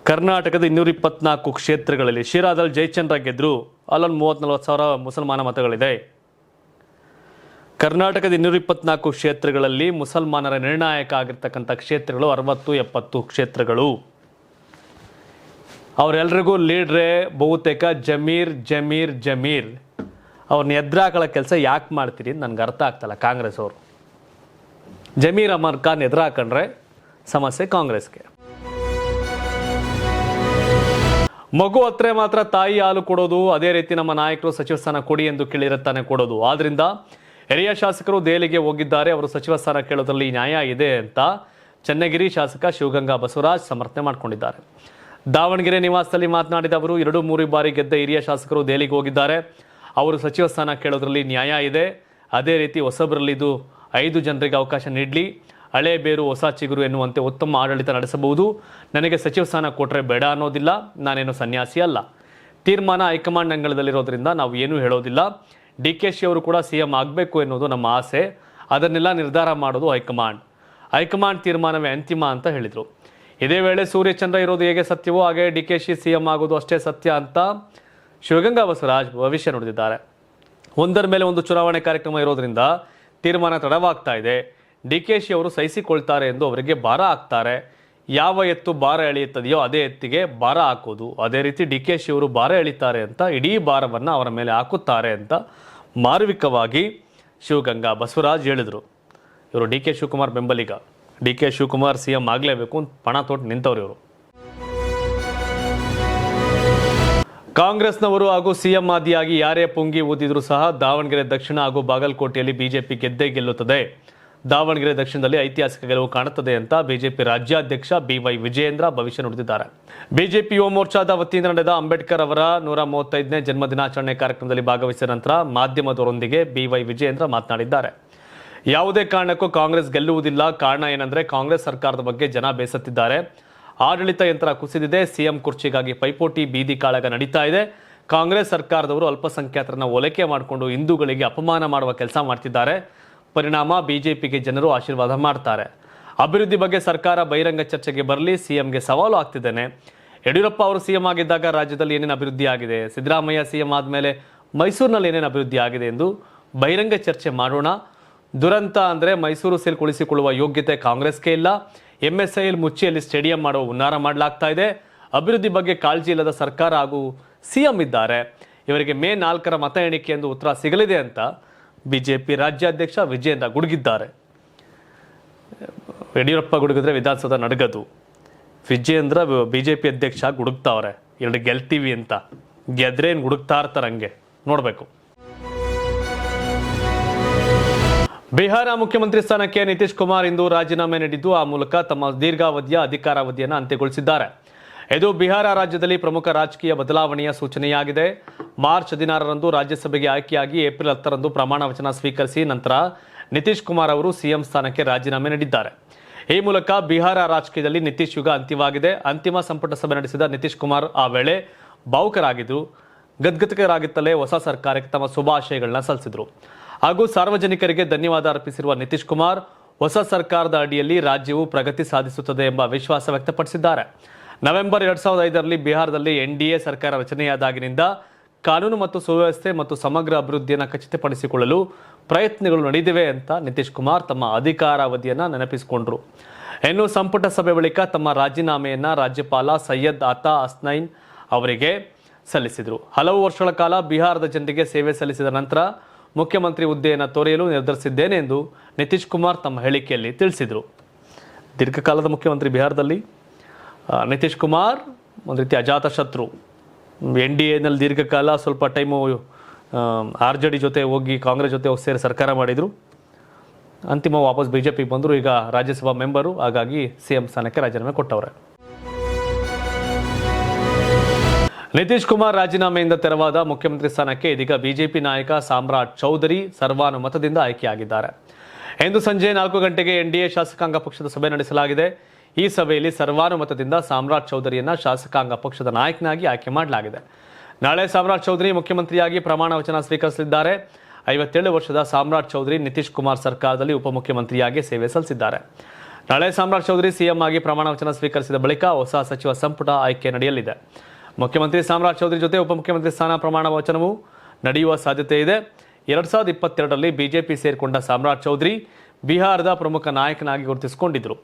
ಕರ್ನಾಟಕದ 224 ಕ್ಷೇತ್ರಗಳಲ್ಲಿ ಶಿರಾದಲ್ಲಿ ಜಯಚಂದ್ರ ಗೆದ್ರು, ಅಲ್ಲೊಂದು 30-40,000 ಮುಸಲ್ಮಾನ ಮತಗಳಿದೆ. ಕರ್ನಾಟಕದ 224 ಕ್ಷೇತ್ರಗಳಲ್ಲಿ ಮುಸಲ್ಮಾನರ ನಿರ್ಣಾಯಕ ಆಗಿರ್ತಕ್ಕಂಥ ಕ್ಷೇತ್ರಗಳು 60-70 ಕ್ಷೇತ್ರಗಳು. ಅವರೆಲ್ಲರಿಗೂ ಲೀಡ್ರೇ ಬಹುತೇಕ ಜಮೀರ್. ಅವ್ರನ್ನ ಎದುರಾಕಳ ಕೆಲಸ ಯಾಕೆ ಮಾಡ್ತೀರಿ ನನಗೆ ಅರ್ಥ ಆಗ್ತಲ್ಲ ಕಾಂಗ್ರೆಸ್ ಅವರು. ಜಮೀರ್ ಅಹಮದ್ ಖಾನ್ ಎದುರಾಕೊಂಡ್ರೆ ಸಮಸ್ಯೆ ಕಾಂಗ್ರೆಸ್ಗೆ. ಮಗು ಹತ್ರ ಮಾತ್ರ ತಾಯಿ ಹಾಲು ಕೊಡೋದು, ಅದೇ ರೀತಿ ನಮ್ಮ ನಾಯಕರು ಸಚಿವ ಸ್ಥಾನ ಕೊಡಿ ಎಂದು ಕೇಳಿರುತ್ತಾನೆ ಕೊಡೋದು. ಆದ್ರಿಂದ ಹಿರಿಯ ಶಾಸಕರು ದೆಹಲಿಗೆ ಹೋಗಿದ್ದಾರೆ, ಅವರು ಸಚಿವ ಸ್ಥಾನ ಕೇಳೋದ್ರಲ್ಲಿ ನ್ಯಾಯ ಇದೆ ಅಂತ ಚನ್ನಗಿರಿ ಶಾಸಕ ಶಿವಗಂಗಾ ಬಸವರಾಜ್ ಸಮರ್ಥನೆ ಮಾಡಿಕೊಂಡಿದ್ದಾರೆ. ದಾವಣಗೆರೆ ನಿವಾಸದಲ್ಲಿ ಮಾತನಾಡಿದ ಅವರು, 2-3 ಬಾರಿ ಗೆದ್ದ ಹಿರಿಯ ಶಾಸಕರು ದೆಹಲಿಗೆ ಹೋಗಿದ್ದಾರೆ, ಅವರು ಸಚಿವ ಸ್ಥಾನ ಕೇಳೋದ್ರಲ್ಲಿ ನ್ಯಾಯ ಇದೆ. ಅದೇ ರೀತಿ ಹೊಸಬರಲ್ಲಿ ಇದು 5 ಜನರಿಗೆ ಅವಕಾಶ ನೀಡಲಿ, ಹಳೆ ಬೇರು ಹೊಸ ಚಿಗುರು ಎನ್ನುವಂತೆ ಉತ್ತಮ ಆಡಳಿತ ನಡೆಸಬಹುದು. ನನಗೆ ಸಚಿವ ಸ್ಥಾನ ಕೊಟ್ಟರೆ ಬೇಡ ಅನ್ನೋದಿಲ್ಲ, ನಾನೇನು ಸನ್ಯಾಸಿ ಅಲ್ಲ. ತೀರ್ಮಾನ ಹೈಕಮಾಂಡ್ ಅಂಗಳದಲ್ಲಿರೋದ್ರಿಂದ ನಾವು ಏನೂ ಹೇಳೋದಿಲ್ಲ. DKಶಿ ಅವರು ಕೂಡ CM ಆಗಬೇಕು ಎನ್ನುವುದು ನಮ್ಮ ಆಸೆ, ಅದನ್ನೆಲ್ಲ ನಿರ್ಧಾರ ಮಾಡೋದು ಹೈಕಮಾಂಡ್ ತೀರ್ಮಾನವೇ ಅಂತಿಮ ಅಂತ ಹೇಳಿದರು. ಇದೇ ವೇಳೆ ಸೂರ್ಯಚಂದ್ರ ಇರೋದು ಹೇಗೆ ಸತ್ಯವೋ ಹಾಗೆ DKಶಿ CM ಆಗೋದು ಅಷ್ಟೇ ಸತ್ಯ ಅಂತ ಶಿವಗಂಗಾ ಬಸವರಾಜ್ ಭವಿಷ್ಯ ನುಡಿದಿದ್ದಾರೆ. ಒಂದರ ಮೇಲೆ ಒಂದು ಚುನಾವಣೆ ಕಾರ್ಯಕ್ರಮ ಇರೋದ್ರಿಂದ ತೀರ್ಮಾನ ತಡವಾಗ್ತಾ ಇದೆ. DKಶಿ ಅವರು ಸಹಿಸಿಕೊಳ್ತಾರೆ ಎಂದು ಅವರಿಗೆ ಭಾರ ಹಾಕ್ತಾರೆ. ಯಾವ ಎತ್ತು ಭಾರ ಎಳೆಯುತ್ತದೆಯೋ ಅದೇ ಎತ್ತಿಗೆ ಭಾರ ಹಾಕೋದು. ಅದೇ ರೀತಿ DKಶಿ ಅವರು ಭಾರ ಎಳಿತಾರೆ ಅಂತ ಇಡೀ ಭಾರವನ್ನು ಅವರ ಮೇಲೆ ಹಾಕುತ್ತಾರೆ ಅಂತ ಮಾರ್ಮಿಕವಾಗಿ ಶಿವಗಂಗಾ ಬಸವರಾಜ್ ಹೇಳಿದರು. ಇವರು DK Shivakumar ಬೆಂಬಲಿಗ. DK Shivakumar CM ಆಗಲೇಬೇಕು ಅಂತ ಪಣ ತೊಟ್ಟು ನಿಂತವ್ರು ಇವರು. ಕಾಂಗ್ರೆಸ್ನವರು ಹಾಗೂ CM ಆದಿಯಾಗಿ ಯಾರೇ ಪುಂಗಿ ಊದಿದ್ರು ಸಹ ದಾವಣಗೆರೆ ದಕ್ಷಿಣ ಹಾಗೂ ಬಾಗಲಕೋಟೆಯಲ್ಲಿ ಬಿಜೆಪಿ ಗೆದ್ದೇ ಗೆಲ್ಲುತ್ತದೆ. ದಾವಣಗೆರೆ ದಕ್ಷಿಣದಲ್ಲಿ ಐತಿಹಾಸಿಕ ಗೆಲುವು ಕಾಣುತ್ತದೆ ಅಂತ ಬಿಜೆಪಿ ರಾಜ್ಯಾಧ್ಯಕ್ಷ BY ವಿಜಯೇಂದ್ರ ಭವಿಷ್ಯ ನುಡಿದಿದ್ದಾರೆ. ಬಿಜೆಪಿ ಯುವ ಮೋರ್ಚಾದ ವತಿಯಿಂದ ನಡೆದ ಅಂಬೇಡ್ಕರ್ ಅವರ 135ನೇ ಜನ್ಮದಿನಾಚರಣೆ ಕಾರ್ಯಕ್ರಮದಲ್ಲಿ ಭಾಗವಹಿಸಿದ ನಂತರ ಮಾಧ್ಯಮದವರೊಂದಿಗೆ BY ವಿಜಯೇಂದ್ರ ಮಾತನಾಡಿದ್ದಾರೆ. ಯಾವುದೇ ಕಾರಣಕ್ಕೂ ಕಾಂಗ್ರೆಸ್ ಗೆಲ್ಲುವುದಿಲ್ಲ. ಕಾರಣ ಏನಂದ್ರೆ ಕಾಂಗ್ರೆಸ್ ಸರ್ಕಾರದ ಬಗ್ಗೆ ಜನ ಬೇಸತ್ತಿದ್ದಾರೆ. ಆಡಳಿತ ಯಂತ್ರ ಕುಸಿದಿದೆ. CM ಕುರ್ಚಿಗಾಗಿ ಪೈಪೋಟಿ ಬೀದಿ ಕಾಳಗ ನಡೀತಾ ಇದೆ. ಕಾಂಗ್ರೆಸ್ ಸರ್ಕಾರದವರು ಅಲ್ಪಸಂಖ್ಯಾತರನ್ನ ಓಲೈಕೆ ಮಾಡಿಕೊಂಡು ಹಿಂದೂಗಳಿಗೆ ಅಪಮಾನ ಮಾಡುವ ಕೆಲಸ ಮಾಡ್ತಿದ್ದಾರೆ. ಪರಿಣಾಮ ಬಿಜೆಪಿಗೆ ಜನರು ಆಶೀರ್ವಾದ ಮಾಡ್ತಾರೆ. ಅಭಿವೃದ್ಧಿ ಬಗ್ಗೆ ಸರ್ಕಾರ ಬಹಿರಂಗ ಚರ್ಚೆಗೆ ಬರಲಿ. CMಗೆ ಸವಾಲು ಆಗ್ತಿದ್ದೇನೆ. ಯಡಿಯೂರಪ್ಪ ಅವರು CM ಆಗಿದ್ದಾಗ ರಾಜ್ಯದಲ್ಲಿ ಏನೇನು ಅಭಿವೃದ್ಧಿ ಆಗಿದೆ, ಸಿದ್ದರಾಮಯ್ಯ CM ಆದಮೇಲೆ ಮೈಸೂರಿನಲ್ಲಿ ಏನೇನು ಅಭಿವೃದ್ಧಿ ಆಗಿದೆ ಎಂದು ಬಹಿರಂಗ ಚರ್ಚೆ ಮಾಡೋಣ. ದುರಂತ ಅಂದರೆ ಮೈಸೂರು ಸೇಲ್ ಉಳಿಸಿಕೊಳ್ಳುವ ಯೋಗ್ಯತೆ ಕಾಂಗ್ರೆಸ್ಗೆ ಇಲ್ಲ. MSIL ಮುಚ್ಚಿಯಲ್ಲಿ ಸ್ಟೇಡಿಯಂ ಮಾಡುವ ಹುನ್ನಾರ ಮಾಡಲಾಗ್ತಾ ಇದೆ. ಅಭಿವೃದ್ಧಿ ಬಗ್ಗೆ ಕಾಳಜಿ ಇಲ್ಲದ ಸರ್ಕಾರ ಹಾಗೂ CM ಇದ್ದಾರೆ. ಇವರಿಗೆ ಮೇ 4ರ ಮತ ಎಣಿಕೆ ಎಂದು ಉತ್ತರ ಸಿಗಲಿದೆ ಅಂತ ಬಿಜೆಪಿ ರಾಜ್ಯಾಧ್ಯಕ್ಷ ವಿಜಯೇಂದ್ರ ಗುಡುಗಿದ್ದಾರೆ. ಯಡಿಯೂರಪ್ಪ ಗುಡುಗಿದ್ರೆ ವಿಧಾನಸೌಧ ನಡಗದು. ವಿಜಯೇಂದ್ರ ಬಿಜೆಪಿ ಅಧ್ಯಕ್ಷ ಗುಡುಗ್ತಾವ್ರೆ, 2 ಗೆಲ್ತೀವಿ ಅಂತ. ಗೆದ್ರೆ ಏನು ಗುಡುಗ್ತಾ ಇರ್ತಾರೆ, ಹಂಗೆ ನೋಡಬೇಕು. ಬಿಹಾರ ಮುಖ್ಯಮಂತ್ರಿ ಸ್ಥಾನಕ್ಕೆ ನಿತೀಶ್ ಕುಮಾರ್ ಇಂದು ರಾಜೀನಾಮೆ ನೀಡಿದ್ದು, ಆ ಮೂಲಕ ತಮ್ಮ ದೀರ್ಘಾವಧಿಯ ಅಧಿಕಾರಾವಧಿಯನ್ನು ಅಂತ್ಯಗೊಳಿಸಿದ್ದಾರೆ. ಇದು ಬಿಹಾರ ರಾಜ್ಯದಲ್ಲಿ ಪ್ರಮುಖ ರಾಜಕೀಯ ಬದಲಾವಣೆಯ ಸೂಚನೆಯಾಗಿದೆ. ಮಾರ್ಚ್ 16ರಂದು ರಾಜ್ಯಸಭೆಗೆ ಆಯ್ಕೆಯಾಗಿ ಏಪ್ರಿಲ್ 10ರಂದು ಪ್ರಮಾಣ ವಚನ ಸ್ವೀಕರಿಸಿ ನಂತರ ನಿತೀಶ್ ಕುಮಾರ್ ಅವರು CM ಸ್ಥಾನಕ್ಕೆ ರಾಜೀನಾಮೆ ನೀಡಿದ್ದಾರೆ. ಈ ಮೂಲಕ ಬಿಹಾರ ರಾಜಕೀಯದಲ್ಲಿ ನಿತೀಶ್ ಯುಗ ಅಂತ್ಯವಾಗಿದೆ. ಅಂತಿಮ ಸಂಪುಟ ಸಭೆ ನಡೆಸಿದ ನಿತೀಶ್ ಕುಮಾರ್ ಆ ವೇಳೆ ಭಾವುಕರಾಗಿದ್ದು, ಗದ್ಗದಕರಾಗುತ್ತಲೇ ಹೊಸ ಸರ್ಕಾರಕ್ಕೆ ತಮ್ಮ ಶುಭಾಶಯಗಳನ್ನ ಸಲ್ಲಿಸಿದರು. ಹಾಗೂ ಸಾರ್ವಜನಿಕರಿಗೆ ಧನ್ಯವಾದ ಅರ್ಪಿಸಿರುವ ನಿತೀಶ್ ಕುಮಾರ್ ಹೊಸ ಸರ್ಕಾರದ ಅಡಿಯಲ್ಲಿ ರಾಜ್ಯವು ಪ್ರಗತಿ ಸಾಧಿಸುತ್ತದೆ ಎಂಬ ವಿಶ್ವಾಸ ವ್ಯಕ್ತಪಡಿಸಿದ್ದಾರೆ. ನವೆಂಬರ್ 2005ರಲ್ಲಿ ಬಿಹಾರದಲ್ಲಿ NDA ಸರ್ಕಾರ ರಚನೆಯಾದಾಗಿನಿಂದ ಕಾನೂನು ಮತ್ತು ಸುವ್ಯವಸ್ಥೆ ಮತ್ತು ಸಮಗ್ರ ಅಭಿವೃದ್ಧಿಯನ್ನು ಖಚಿತಪಡಿಸಿಕೊಳ್ಳಲು ಪ್ರಯತ್ನಗಳು ನಡೆದಿವೆ ಅಂತ ನಿತೀಶ್ ಕುಮಾರ್ ತಮ್ಮ ಅಧಿಕಾರಾವಧಿಯನ್ನು ನೆನಪಿಸಿಕೊಂಡರು. ಇನ್ನು ಸಂಪುಟ ಸಭೆ ಬಳಿಕ ತಮ್ಮ ರಾಜೀನಾಮೆಯನ್ನು ರಾಜ್ಯಪಾಲ ಸೈಯದ್ ಅತಾ ಹಸ್ನೈನ್ ಅವರಿಗೆ ಸಲ್ಲಿಸಿದರು. ಹಲವು ವರ್ಷಗಳ ಕಾಲ ಬಿಹಾರದ ಜನರಿಗೆ ಸೇವೆ ಸಲ್ಲಿಸಿದ ನಂತರ ಮುಖ್ಯಮಂತ್ರಿ ಹುದ್ದೆಯನ್ನು ತೊರೆಯಲು ನಿರ್ಧರಿಸಿದ್ದೇನೆ ಎಂದು ನಿತೀಶ್ ಕುಮಾರ್ ತಮ್ಮ ಹೇಳಿಕೆಯಲ್ಲಿ ತಿಳಿಸಿದರು. ದೀರ್ಘಕಾಲದ ಮುಖ್ಯಮಂತ್ರಿ ಬಿಹಾರದಲ್ಲಿ ನಿತೀಶ್ ಕುಮಾರ್ ಒಂದು ರೀತಿ ಅಜಾತ ಶತ್ರು. NDAನಲ್ಲಿ ದೀರ್ಘಕಾಲ ಸ್ವಲ್ಪ ಟೈಮು RJD ಜೊತೆ ಹೋಗಿ ಕಾಂಗ್ರೆಸ್ ಜೊತೆ ಸೇರಿ ಸರ್ಕಾರ ಮಾಡಿದರು. ಅಂತಿಮ ವಾಪಸ್ BJPಗೆ ಬಂದರು. ಈಗ ರಾಜ್ಯಸಭಾ ಮೆಂಬರು, ಹಾಗಾಗಿ CM ಸ್ಥಾನಕ್ಕೆ ರಾಜೀನಾಮೆ ಕೊಟ್ಟವ್ರೆ. ನಿತೀಶ್ ಕುಮಾರ್ ರಾಜೀನಾಮೆಯಿಂದ ತೆರವಾದ ಮುಖ್ಯಮಂತ್ರಿ ಸ್ಥಾನಕ್ಕೆ ಇದೀಗ BJP ನಾಯಕ ಸಾಮ್ರಾಟ್ ಚೌಧರಿ ಸರ್ವಾನುಮತದಿಂದ ಆಯ್ಕೆಯಾಗಿದ್ದಾರೆ. ಇಂದು ಸಂಜೆ 4 ಗಂಟೆಗೆ NDA ಶಾಸಕಾಂಗ ಪಕ್ಷದ ಸಭೆ ನಡೆಸಲಾಗಿದೆ. ಈ ಸಭೆಯಲ್ಲಿ ಸರ್ವಾನುಮತದಿಂದ ಸಾಮ್ರಾಟ್ ಚೌಧರಿಯನ್ನ ಶಾಸಕಾಂಗ ಪಕ್ಷದ ನಾಯಕನಾಗಿ ಆಯ್ಕೆ ಮಾಡಲಾಗಿದೆ. ನಾಳೆ ಸಾಮ್ರಾಟ್ ಚೌಧರಿ ಮುಖ್ಯಮಂತ್ರಿಯಾಗಿ ಪ್ರಮಾಣ ವಚನ ಸ್ವೀಕರಿಸಲಿದ್ದಾರೆ. 57 ವರ್ಷದ ಸಾಮ್ರಾಟ್ ಚೌಧರಿ ನಿತೀಶ್ ಕುಮಾರ್ ಸರ್ಕಾರದಲ್ಲಿ ಉಪಮುಖ್ಯಮಂತ್ರಿಯಾಗಿ ಸೇವೆ ಸಲ್ಲಿಸಿದ್ದಾರೆ. ನಾಳೆ ಸಾಮ್ರಾಟ್ ಚೌಧರಿ CM ಆಗಿ ಪ್ರಮಾಣ ವಚನ ಸ್ವೀಕರಿಸಿದ ಬಳಿಕ ಹೊಸ ಸಚಿವ ಸಂಪುಟ ಆಯ್ಕೆ ನಡೆಯಲಿದೆ. ಮುಖ್ಯಮಂತ್ರಿ ಸಾಮ್ರಾಟ್ ಚೌಧರಿ ಜೊತೆ ಉಪಮುಖ್ಯಮಂತ್ರಿ ಸ್ಥಾನ ಪ್ರಮಾಣ ವಚನವು ನಡೆಯುವ ಸಾಧ್ಯತೆ ಇದೆ. 2022ರಲ್ಲಿ BJP ಸೇರಿಕೊಂಡ ಸಾಮ್ರಾಟ್ ಚೌಧರಿ ಬಿಹಾರದ ಪ್ರಮುಖ ನಾಯಕನಾಗಿ ಗುರುತಿಸಿಕೊಂಡಿದ್ದರು.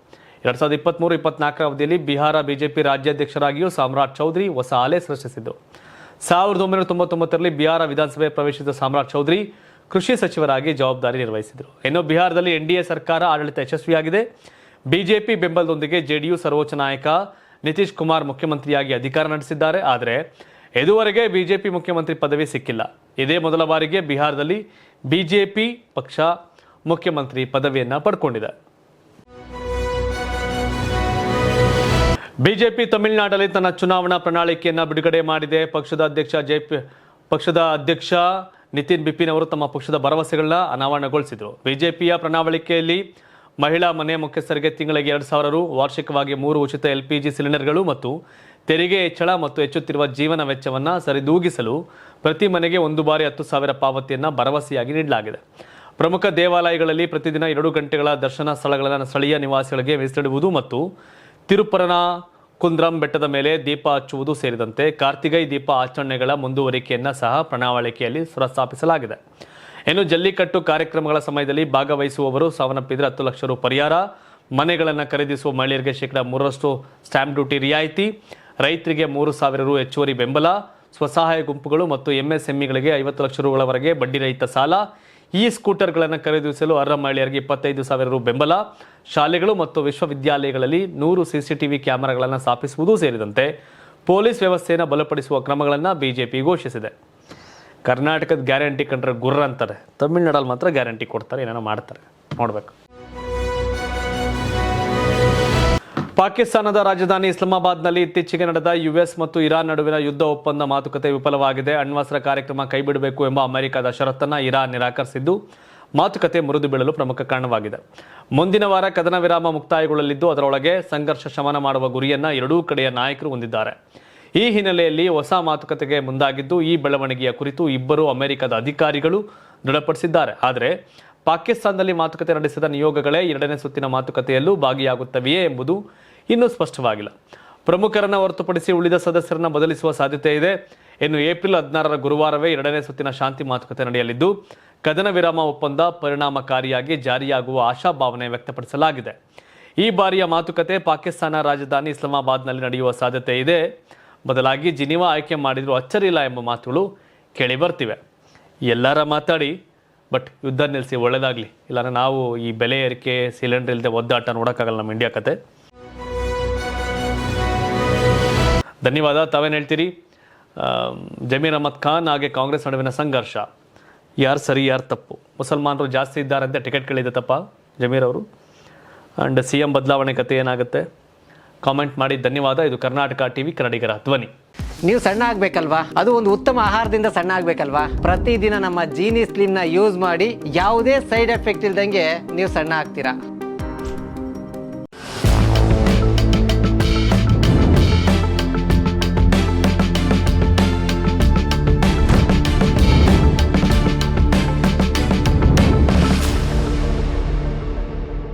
2023-24ರ ಅವಧಿಯಲ್ಲಿ ಬಿಹಾರ BJP ರಾಜ್ಯಾಧ್ಯಕ್ಷರಾಗಿಯೂ ಸಾಮ್ರಾಟ್ ಚೌಧರಿ ಹೊಸ ಅಲೆ ಸೃಷ್ಟಿಸಿದ್ದು. 1999ರಲ್ಲಿ ಬಿಹಾರ ವಿಧಾನಸಭೆ ಪ್ರವೇಶಿಸಿದ ಸಾಮ್ರಾಟ್ ಚೌಧರಿ ಕೃಷಿ ಸಚಿವರಾಗಿ ಜವಾಬ್ದಾರಿ ನಿರ್ವಹಿಸಿದರು. ಇನ್ನು ಬಿಹಾರದಲ್ಲಿ NDA ಸರ್ಕಾರ ಆಡಳಿತ ಯಶಸ್ವಿಯಾಗಿದೆ. BJP ಬೆಂಬಲದೊಂದಿಗೆ JDU ಸರ್ವೋಚ್ಚ ನಾಯಕ ನಿತೀಶ್ ಕುಮಾರ್ ಮುಖ್ಯಮಂತ್ರಿಯಾಗಿ ಅಧಿಕಾರ ನಡೆಸಿದ್ದಾರೆ. ಆದರೆ ಇದುವರೆಗೆ BJP ಮುಖ್ಯಮಂತ್ರಿ ಪದವಿ ಸಿಕ್ಕಿಲ್ಲ. ಇದೇ ಮೊದಲ ಬಾರಿಗೆ ಬಿಹಾರದಲ್ಲಿ BJP ಪಕ್ಷ ಮುಖ್ಯಮಂತ್ರಿ ಪದವಿಯನ್ನು ಪಡ್ಕೊಂಡಿದೆ. BJP ತಮಿಳುನಾಡಲ್ಲಿ ತನ್ನ ಚುನಾವಣಾ ಪ್ರಣಾಳಿಕೆಯನ್ನು ಬಿಡುಗಡೆ ಮಾಡಿದೆ. ಪಕ್ಷದ ಅಧ್ಯಕ್ಷ ನಿತಿನ್ ಬಿಪಿನ್ ಅವರು ತಮ್ಮ ಪಕ್ಷದ ಭರವಸೆಗಳನ್ನ ಅನಾವರಣಗೊಳಿಸಿದರು. BJPಯ ಪ್ರಣಾಳಿಕೆಯಲ್ಲಿ ಮಹಿಳಾ ಮನೆ ಮುಖ್ಯಸ್ಥರಿಗೆ ತಿಂಗಳಿಗೆ 2,000 ರು, ವಾರ್ಷಿಕವಾಗಿ 3 ಉಚಿತ LPG ಸಿಲಿಂಡರ್ಗಳು ಮತ್ತು ತೆರಿಗೆ ಹೆಚ್ಚಳ ಮತ್ತು ಹೆಚ್ಚುತ್ತಿರುವ ಜೀವನ ವೆಚ್ಚವನ್ನು ಸರಿದೂಗಿಸಲು ಪ್ರತಿ ಮನೆಗೆ 1 ಬಾರಿ 10,000 ಪಾವತಿಯನ್ನು ಭರವಸೆಯಾಗಿ ನೀಡಲಾಗಿದೆ. ಪ್ರಮುಖ ದೇವಾಲಯಗಳಲ್ಲಿ ಪ್ರತಿದಿನ 2 ಗಂಟೆಗಳ ದರ್ಶನ ಸ್ಥಳಗಳನ್ನು ಸ್ಥಳೀಯ ನಿವಾಸಿಗಳಿಗೆ ಮೀಸಲಿಡುವುದು ಮತ್ತು ತಿರುಪರನ ಕುಂದ್ರಂ ಬೆಟ್ಟದ ಮೇಲೆ ದೀಪ ಹಚ್ಚುವುದು ಸೇರಿದಂತೆ ಕಾರ್ತಿಕೈ ದೀಪ ಆಚರಣೆಗಳ ಮುಂದುವರಿಕೆಯನ್ನು ಸಹ ಪ್ರಣಾಳಿಕೆಯಲ್ಲಿ ಪ್ರಸ್ತಾಪಿಸಲಾಗಿದೆ. ಇನ್ನು ಜಲ್ಲಿಕಟ್ಟು ಕಾರ್ಯಕ್ರಮಗಳ ಸಮಯದಲ್ಲಿ ಭಾಗವಹಿಸುವವರು ಸಾವನ್ನಪ್ಪಿದರೆ 10 ಲಕ್ಷ ರು ಪರಿಹಾರ, ಮನೆಗಳನ್ನು ಖರೀದಿಸುವ ಮಹಿಳೆಯರಿಗೆ ಶೇಕಡಾ 3% ಸ್ಟ್ಯಾಂಪ್ ಡ್ಯೂಟಿ ರಿಯಾಯಿತಿ, ರೈತರಿಗೆ 3,000 ರು ಹೆಚ್ಚುವರಿ ಬೆಂಬಲ, ಸ್ವಸಹಾಯ ಗುಂಪುಗಳು ಮತ್ತು MSMEಗಳಿಗೆ 50 ಲಕ್ಷ ರುಗಳವರೆಗೆ ಬಡ್ಡಿ ರಹಿತ ಸಾಲ, ಸ್ಕೂಟರ್ಗಳನ್ನು ಖರೀದಿಸಲು ಅರ್ಹ ಮಹಿಳೆಯರಿಗೆ 25,000 ರು ಬೆಂಬಲ, ಶಾಲೆಗಳು ಮತ್ತು ವಿಶ್ವವಿದ್ಯಾಲಯಗಳಲ್ಲಿ 100 CCTV ಕ್ಯಾಮೆರಾಗಳನ್ನು ಸ್ಥಾಪಿಸುವುದು ಸೇರಿದಂತೆ ಪೊಲೀಸ್ ವ್ಯವಸ್ಥೆಯನ್ನು ಬಲಪಡಿಸುವ ಕ್ರಮಗಳನ್ನು BJP ಘೋಷಿಸಿದೆ. ಕರ್ನಾಟಕದ ಗ್ಯಾರಂಟಿ ಕಂಡ್ರೆ ಗುರ್ರ ಅಂತಾರೆ, ತಮಿಳುನಾಡಲ್ಲಿ ಮಾತ್ರ ಗ್ಯಾರಂಟಿ ಕೊಡ್ತಾರೆ, ಏನೇನೋ ಮಾಡ್ತಾರೆ, ನೋಡ್ಬೇಕು. ಪಾಕಿಸ್ತಾನದ ರಾಜಧಾನಿ ಇಸ್ಲಾಮಾಬಾದ್ನಲ್ಲಿ ಇತ್ತೀಚೆಗೆ ನಡೆದ US ಮತ್ತು ಇರಾನ್ ನಡುವಿನ ಯುದ್ಧ ಒಪ್ಪಂದ ಮಾತುಕತೆ ವಿಫಲವಾಗಿದೆ. ಅಣ್ವಸ್ತ್ರ ಕಾರ್ಯಕ್ರಮ ಕೈಬಿಡಬೇಕು ಎಂಬ ಅಮೆರಿಕದ ಷರತ್ತನ್ನು ಇರಾನ್ ನಿರಾಕರಿಸಿದ್ದು ಮಾತುಕತೆ ಮುರಿದು ಬೀಳಲು ಪ್ರಮುಖ ಕಾರಣವಾಗಿದೆ. ಮುಂದಿನ ವಾರ ಕದನ ವಿರಾಮ ಮುಕ್ತಾಯಗೊಳ್ಳಲಿದ್ದು ಅದರೊಳಗೆ ಸಂಘರ್ಷ ಶಮನ ಮಾಡುವ ಗುರಿಯನ್ನು ಎರಡೂ ಕಡೆಯ ನಾಯಕರು ಹೊಂದಿದ್ದಾರೆ. ಈ ಹಿನ್ನೆಲೆಯಲ್ಲಿ ಹೊಸ ಮಾತುಕತೆಗೆ ಮುಂದಾಗಿದ್ದು ಈ ಬೆಳವಣಿಗೆಯ ಕುರಿತು ಇಬ್ಬರು ಅಮೆರಿಕದ ಅಧಿಕಾರಿಗಳು ದೃಢಪಡಿಸಿದ್ದಾರೆ. ಆದರೆ ಪಾಕಿಸ್ತಾನದಲ್ಲಿ ಮಾತುಕತೆ ನಡೆಸಿದ ನಿಯೋಗಗಳೇ 2ನೇ ಸುತ್ತಿನ ಮಾತುಕತೆಯಲ್ಲೂ ಭಾಗಿಯಾಗುತ್ತವೆಯೇ ಎಂಬುದು ಇನ್ನೂ ಸ್ಪಷ್ಟವಾಗಿಲ್ಲ. ಪ್ರಮುಖರನ್ನು ಹೊರತುಪಡಿಸಿ ಉಳಿದ ಸದಸ್ಯರನ್ನು ಬದಲಿಸುವ ಸಾಧ್ಯತೆ ಇದೆ. ಇನ್ನು ಏಪ್ರಿಲ್ 16ರ ಗುರುವಾರವೇ 2ನೇ ಸುತ್ತಿನ ಶಾಂತಿ ಮಾತುಕತೆ ನಡೆಯಲಿದ್ದು ಕದನ ವಿರಾಮ ಒಪ್ಪಂದ ಪರಿಣಾಮಕಾರಿಯಾಗಿ ಜಾರಿಯಾಗುವ ಆಶಾಭಾವನೆ ವ್ಯಕ್ತಪಡಿಸಲಾಗಿದೆ. ಈ ಬಾರಿಯ ಮಾತುಕತೆ ಪಾಕಿಸ್ತಾನ ರಾಜಧಾನಿ ಇಸ್ಲಾಮಾಬಾದ್ನಲ್ಲಿ ನಡೆಯುವ ಸಾಧ್ಯತೆ ಇದೆ. ಬದಲಾಗಿ ಜಿನಿವಾ ಆಯ್ಕೆ ಮಾಡಿದರೂ ಅಚ್ಚರಿಲ್ಲ ಎಂಬ ಮಾತುಗಳು ಕೇಳಿ ಬರ್ತಿವೆ. ಎಲ್ಲರ ಮಾತಾಡಿ ಬಟ್ ಯುದ್ಧ ನಿಲ್ಲಿಸಿ ಒಳ್ಳೆಯದಾಗಲಿ, ಇಲ್ಲಾಂದರೆ ನಾವು ಈ ಬೆಲೆ ಏರಿಕೆ ಸಿಲಿಂಡರ್ ಇಲ್ಲದೆ ಒದ್ದಾಟ ನೋಡೋಕ್ಕಾಗಲ್ಲ ನಮ್ಮ ಇಂಡಿಯಾ ಕತೆ. ಧನ್ಯವಾದ. ತಾವೇನು ಹೇಳ್ತೀರಿ? ಜಮೀರ್ ಅಹ್ಮದ್ ಖಾನ್ ಹಾಗೆ ಕಾಂಗ್ರೆಸ್ ನಡುವಿನ ಸಂಘರ್ಷ, ಯಾರು ಸರಿ ಯಾರು ತಪ್ಪು? ಮುಸಲ್ಮಾನರು ಜಾಸ್ತಿ ಇದ್ದಾರೆ ಅಂತ ಟಿಕೆಟ್ ಕೇಳಿದೆ ತಪ್ಪ ಜಮೀರ್ ಅವರು? ಆ್ಯಂಡ್ CM ಬದಲಾವಣೆ ಕತೆ ಏನಾಗುತ್ತೆ? ಕಾಮೆಂಟ್ ಮಾಡಿ. ಧನ್ಯವಾದ. ಇದು ಕರ್ನಾಟಕ TV, ಕನ್ನಡಿಗರ ಧ್ವನಿ. ನೀವು ಸಣ್ಣ ಆಗ್ಬೇಕಲ್ವಾ? ಅದು ಒಂದು ಉತ್ತಮ ಆಹಾರದಿಂದ ಸಣ್ಣ ಆಗ್ಬೇಕಲ್ವಾ? ಪ್ರತಿದಿನ ನಮ್ಮ ಜೀನಿ ಸ್ಲಿಮ್ನ ಯೂಸ್ ಮಾಡಿ ಯಾವುದೇ ಸೈಡ್ ಎಫೆಕ್ಟ್ ಇಲ್ದಂಗೆ ನೀವು ಸಣ್ಣ ಆಗ್ತೀರಾ.